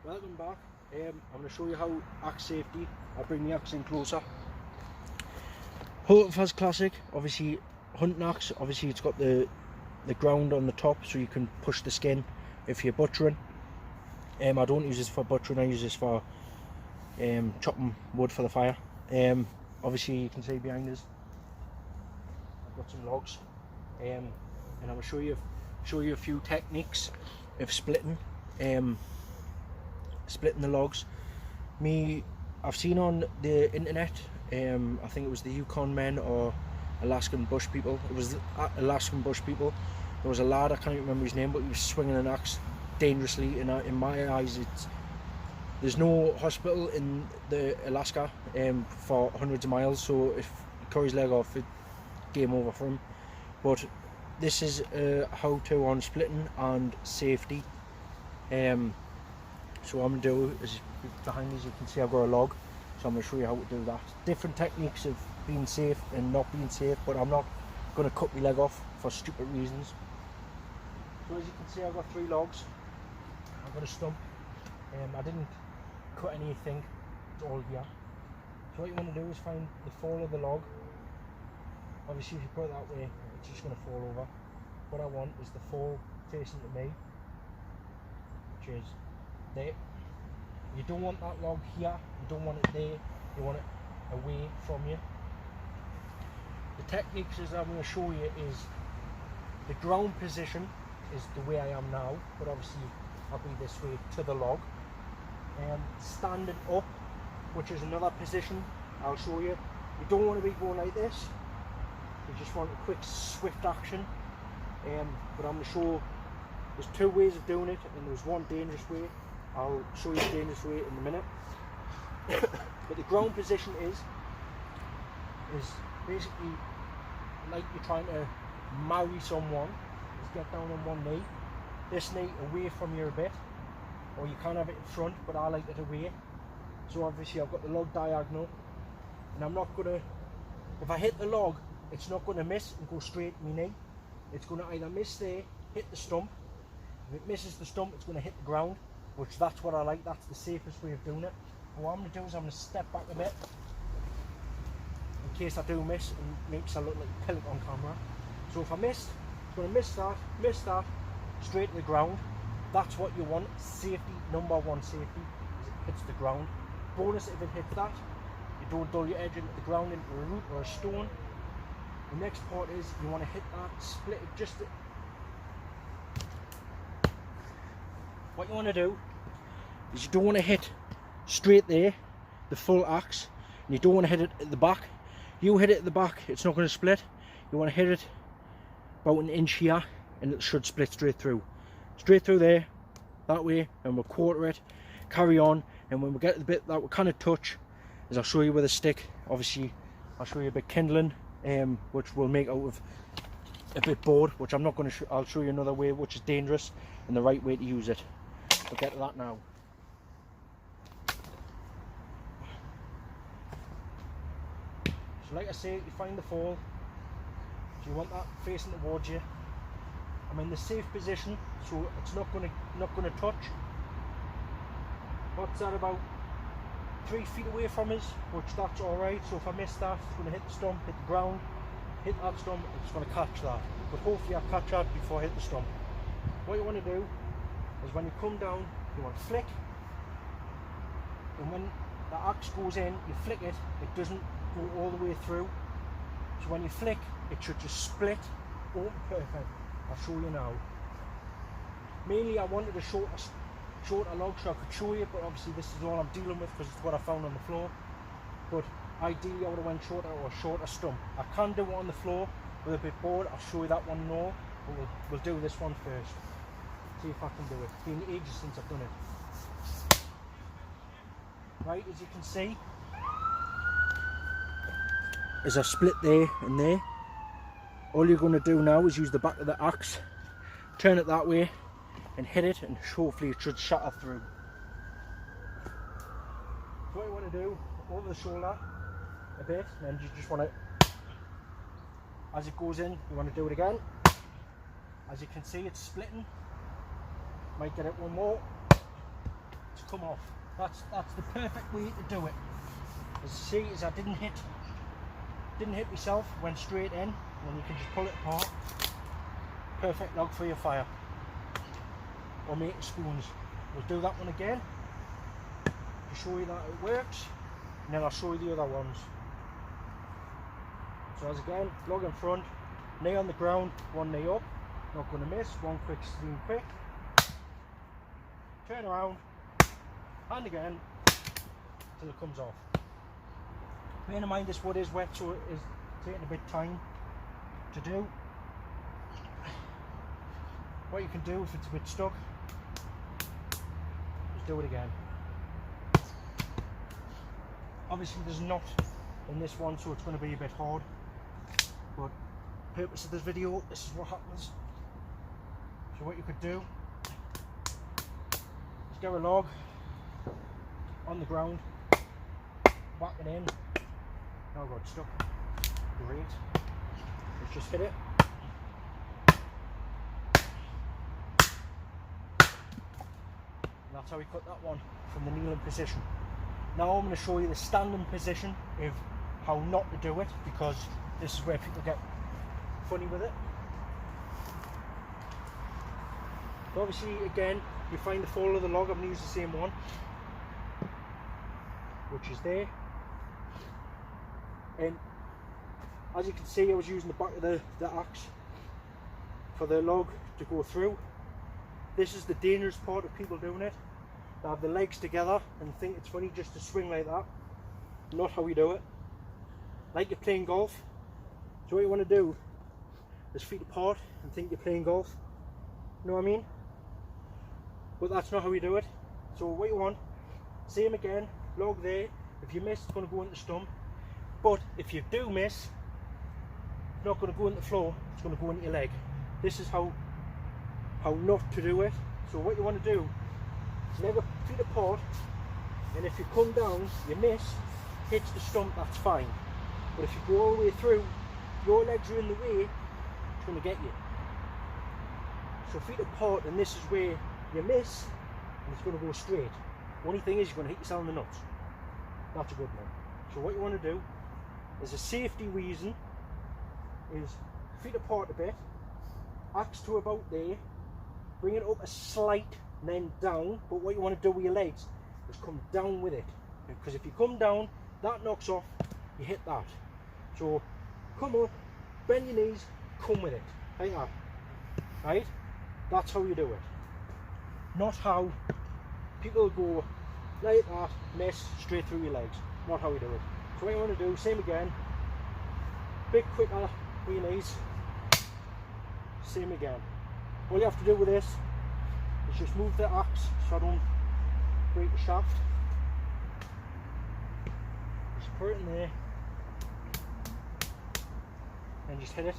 Welcome back. I'm going to show you how axe safety. I'll bring the axe in closer. Holdfast Classic, obviously hunting axe. Obviously it's got the ground on the top so you can push the skin if you're butchering. I don't use this for butchering, I use this for chopping wood for the fire. Obviously you can see behind us I've got some logs, and I will show you a few techniques of splitting the logs. I've seen on the internet, I think it was the Yukon men or Alaskan bush people. It was Alaskan bush people. There was a lad, I can't remember his name, but he was swinging an axe dangerously. In my eyes, there's no hospital in Alaska for hundreds of miles, so if he cut his leg off, it's game over for him. But this is how-to on splitting and safety. So what I'm going to do is, behind me as you can see I've got a log, so I'm going to show you how to do that. Different techniques of being safe and not being safe, but I'm not going to cut my leg off for stupid reasons. So as you can see I've got 3 logs. I've got a stump. I didn't cut anything, it's all here. So what you want to do is find the fall of the log. Obviously if you put it that way it's just going to fall over. What I want is the fall facing to me, which is there. You don't want that log here, you don't want it there, you want it away from you. The techniques as I'm going to show you is the ground position is the way I am now, but obviously I'll be this way to the log. Standing up, which is another position I'll show you. You don't want to be going like this, you just want a quick swift action. But I'm going to show there's 2 ways of doing it, and there's one dangerous way. I'll show you the dangerous way in a minute. But the ground position is basically like you're trying to marry someone. Just get down on one knee, this knee away from you a bit, or you can have it in front, but I like it away. So obviously I've got the log diagonal, and I'm not gonna, if I hit the log, it's not gonna miss and go straight to my knee. It's gonna either miss there, hit the stump. If it misses the stump, it's gonna hit the ground, which that's what I like. That's the safest way of doing it. And what I'm gonna do is I'm gonna step back a bit in case I do miss and makes I look like a pillock on camera. So if I missed, it's gonna miss that, straight to the ground. That's what you want. Safety, number 1 safety, is it hits the ground. Bonus if it hits that, you don't dull your edge into the ground, into a root or a stone. The next part is you want to hit that, split it just to, what you want to do is you don't want to hit straight there, the full axe, and you don't want to hit it at the back. You hit it at the back, it's not going to split. You want to hit it about an inch here, and it should split straight through there, that way, and we'll quarter it, carry on, and when we get to the bit that we kind of touch, is I'll show you with a stick. Obviously I'll show you a bit kindling, which we'll make out of a bit board, which I'm not going to I'll show you another way which is dangerous and the right way to use it. We'll get to that now. So like I say, you find the fall, so you want that facing towards you. I'm in the safe position, so it's not going to touch. What's that, about 3 feet away from us, which that's alright. So if I miss that, it's going to hit the stump, hit the ground, hit that stump, it's going to catch that. But hopefully I'll catch that before I hit the stump. What you want to do is when you come down, you want to flick, and when the axe goes in, you flick it, it doesn't go all the way through. So when you flick, it should just split, open perfect. I'll show you now. Mainly I wanted a shorter log so I could show you, but obviously this is all I'm dealing with because it's what I found on the floor. But ideally I would have went shorter or a shorter stump. I can do it on the floor with a bit board. I'll show you that one now, but we'll do this one first. See if I can do it. It's been ages since I've done it. Right, as you can see, there's a split there and there. All you're going to do now is use the back of the axe, turn it that way and hit it, and hopefully it should shatter through. So what you want to do, over the shoulder a bit, and then you just want to, as it goes in, you want to do it again. As you can see, it's splitting. Might get it one more. It's to come off. That's the perfect way to do it. As you see, as I didn't hit myself, went straight in, and you can just pull it apart. Perfect log for your fire. Or making spoons. We'll do that one again to show you that it works, and then I'll show you the other ones. So as again, log in front, knee on the ground, one knee up, not going to miss, one quick steam quick, turn around, and again, till it comes off. Bear in mind this wood is wet, so it is taking a bit of time to do. What you can do if it's a bit stuck, is do it again. Obviously there's a knot in this one, so it's going to be a bit hard, but the purpose of this video, this is what happens. So what you could do is get a log on the ground, whack it in. Now I got stuck. Great. Let's just hit it. And that's how we cut that one from the kneeling position. Now I'm going to show you the standing position of how not to do it, because this is where people get funny with it. So obviously again, you find the fall of the log. I'm going to use the same one, which is there. And as you can see, I was using the back of the axe for the log to go through. This is the dangerous part of people doing it. They have the legs together and think it's funny just to swing like that. Not how we do it. Like you're playing golf. So what you want to do is feet apart and think you're playing golf. You know what I mean? But that's not how we do it. So what you want, same again, log there. If you miss, it's going to go into the stump. But if you do miss, it's not going to go into the floor, it's going to go into your leg. This is how not to do it. So what you want to do is never feet apart, and if you come down, you miss, hits the stump, that's fine. But if you go all the way through, your legs are in the way, it's going to get you. So feet apart, and this is where you miss, and it's going to go straight. Only thing is, you're going to hit yourself in the nuts. That's a good one. So what you want to do, as a safety reason, is feet apart a bit, axe to about there, bring it up a slight, and then down. But what you want to do with your legs is come down with it, because if you come down, that knocks off, you hit that. So come up, bend your knees, come with it, like that. Right? That's how you do it. Not how people go like that, miss, straight through your legs. Not how we do it. So what you want to do, same again, bit quicker with your knees, same again. All you have to do with this is just move the axe so I don't break the shaft. Just put it in there and just hit it.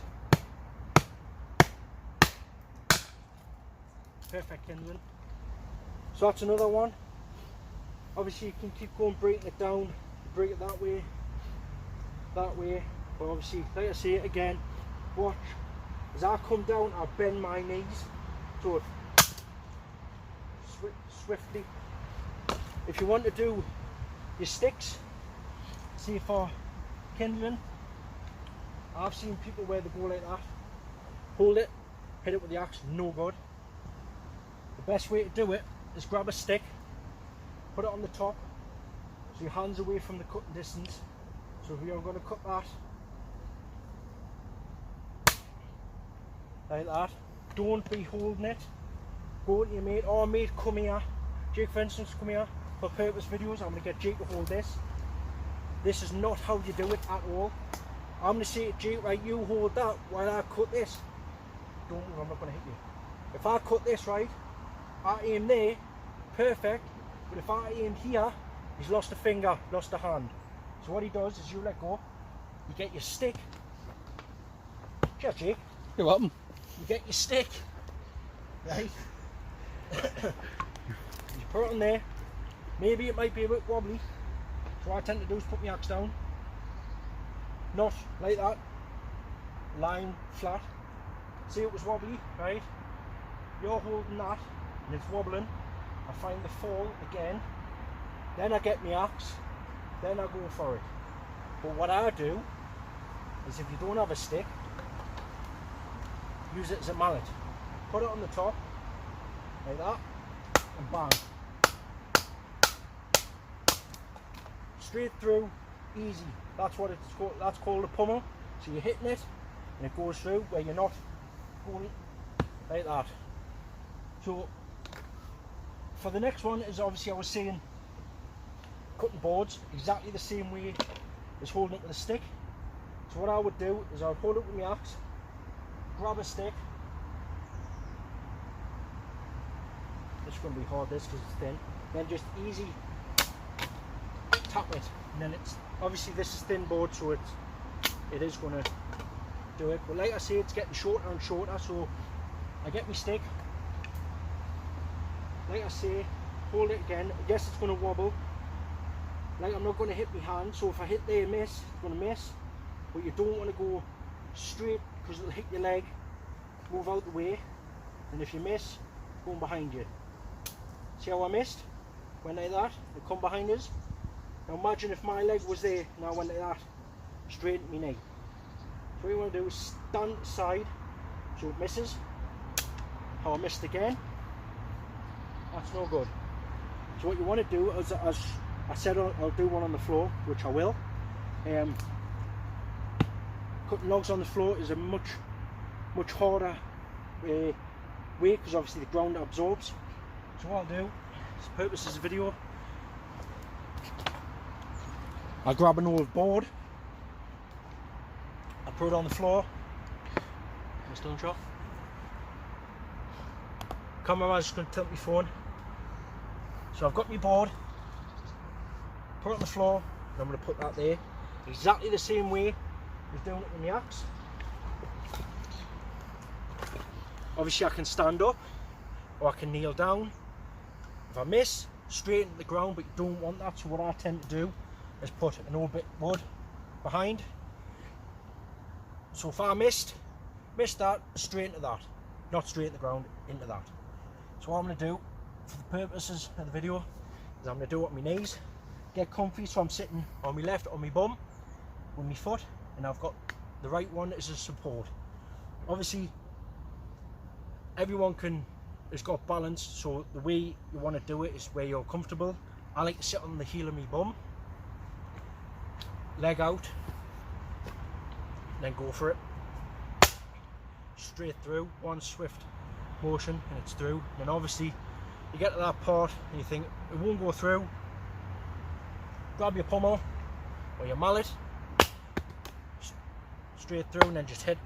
Perfect kindling. So that's another one. Obviously you can keep going, breaking it down, break it that way, but obviously, like I say again, watch, as I come down, I bend my knees, so swiftly. If you want to do your sticks, say for kindling, I've seen people where they go like that, hold it, hit it with the axe, no good. The best way to do it is grab a stick, put it on the top, so your hands away from the cutting distance. So if you're going to cut that like that, don't be holding it. Go to your mate, oh mate, come here. Jake, for instance, come here. For purpose videos, I'm going to get Jake to hold this. This is not how you do it at all. I'm going to say to Jake, right, you hold that while I cut this. Don't move, I'm not going to hit you. If I cut this right, I aim there, perfect. But if I aim here, he's lost a finger, lost a hand. So what he does is you let go, you get your stick. Cheers, Jake. You're welcome. You get your stick, right? You put it on there. Maybe it might be a bit wobbly. So what I tend to do is put my axe down. Not like that. Line flat. See, it was wobbly, right? You're holding that and it's wobbling. I find the fall again, then I get my axe, then I go for it. But what I do is, if you don't have a stick, use it as a mallet. Put it on the top, like that, and bang. Straight through, easy. That's what it's called. That's called a pummel. So you're hitting it, and it goes through where you're not going like that. So for the next one is, obviously I was saying, cutting boards exactly the same way as holding it with a stick. So what I would do is I would hold it with my axe, grab a stick. This is going to be hard, this, because it's thin. Then just easy tap it, and then it's obviously, this is thin board, so it is going to do it. But like I say, it's getting shorter and shorter, so I get my stick. Like I say, hold it again. Yes, it's going to wobble. Like, I'm not going to hit my hand, so if I hit there and miss, it's going to miss. But you don't want to go straight, because it'll hit your leg. Move out the way, and if you miss, going behind you. See how I missed? Went like that, it come behind us. Now imagine if my leg was there, and I went like that, straight at my knee. So what you want to do is stand aside, so it misses. How I missed again. That's no good. So what you want to do, as I said, I'll do one on the floor, which I will. Cutting logs on the floor is a much harder way, because obviously the ground absorbs. So what I'll do, for the purposes of the video, I grab an old board, I put it on the floor. Am I still in shot? Cameraman's just going to tilt my phone. So I've got my board, put it on the floor, and I'm going to put that there, exactly the same way as doing it with my axe. Obviously I can stand up, or I can kneel down. If I miss, straight into the ground, but you don't want that, so what I tend to do is put an old bit of wood behind. So if I missed that, straight into that, not straight in the ground, into that. So what I'm going to do, for the purposes of the video, is I'm going to do it on my knees, get comfy, so I'm sitting on my left on my bum with my foot, and I've got the right one as a support. Obviously everyone has got balance, so the way you want to do it is where you're comfortable. I like to sit on the heel of my bum, leg out, then go for it. Straight through, one swift motion and it's through. And then obviously you get to that part and you think it won't go through, grab your pummel or your mallet, straight through, and then just hit.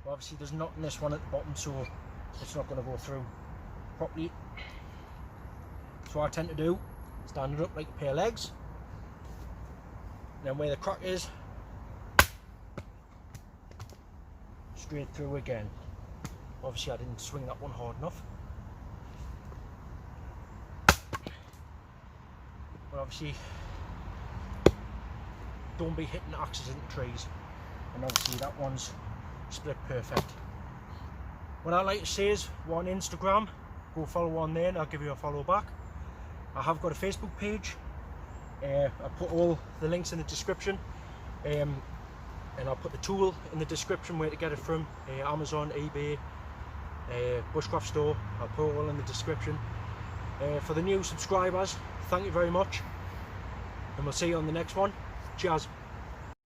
Obviously there's not in this one at the bottom, so it's not going to go through properly. So what I tend to do, stand it up like a pair of legs, and then where the crack is, straight through again. Obviously I didn't swing that one hard enough, but obviously don't be hitting axes into trees, and obviously that one's split perfect. What I like to say is, we're on Instagram, go follow on there and I'll give you a follow back. I have got a Facebook page, I put all the links in the description, and I'll put the tool in the description where to get it from, Amazon, eBay, Bushcraft store. I'll put it all in the description. For the new subscribers, thank you very much, and we'll see you on the next one. Cheers.